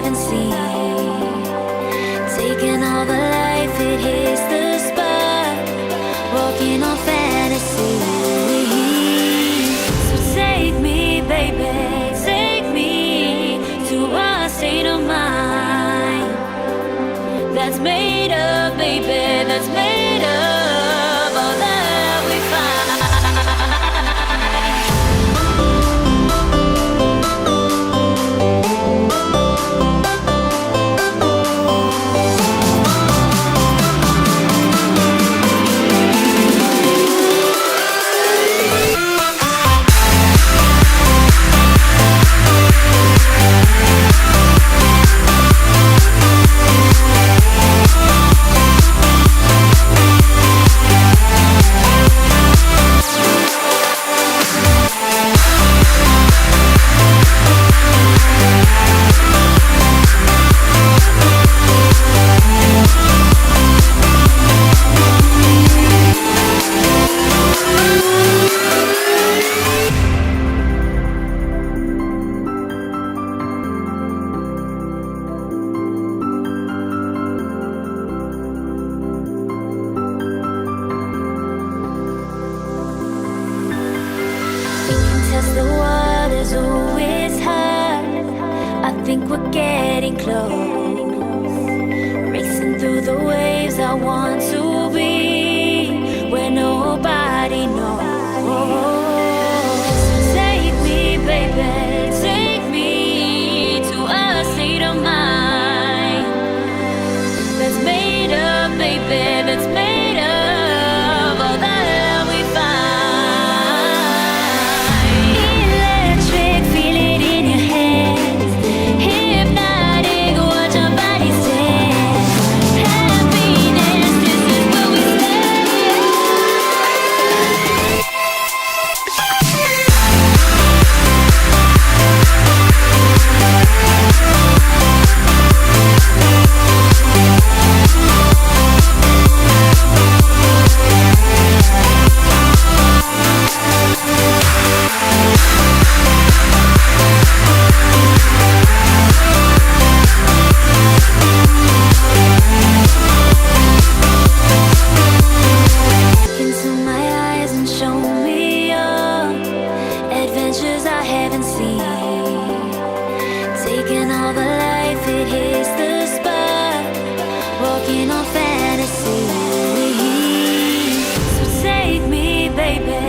haven't seen. Taking all the life, it hits the spot. Walking on fantasy. So take me, baby, take me to a state of mind that's made of, baby, that's made of all that we find. Test the waters, oh, it's hot. I think we're getting close. Racing through the waves, I want to be where nobody knows. So take me, baby, take me to a state of mind that's made of, baby, that's made of all that we find. I haven't seen. Taking all the life, it hits the spot. Walking on fantasy. So take me, baby,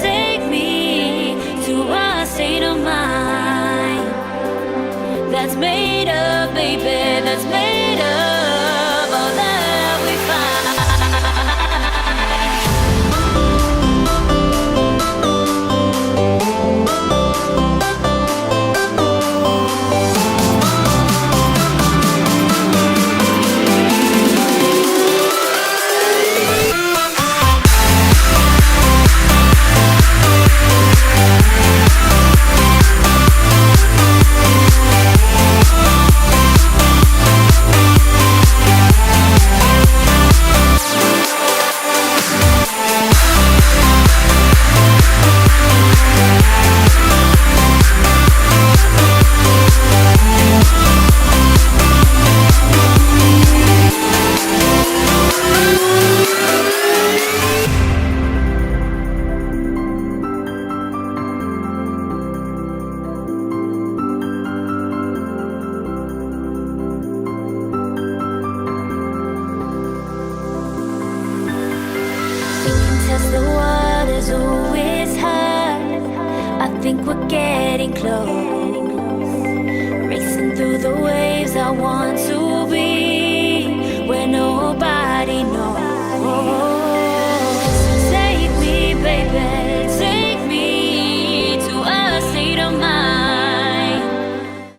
take me to a state of mind that's made of, baby, that's made of all that we find. Test the waters, oh, it's hot. I think we're getting close. Racing through the waves, I want to be where nobody knows.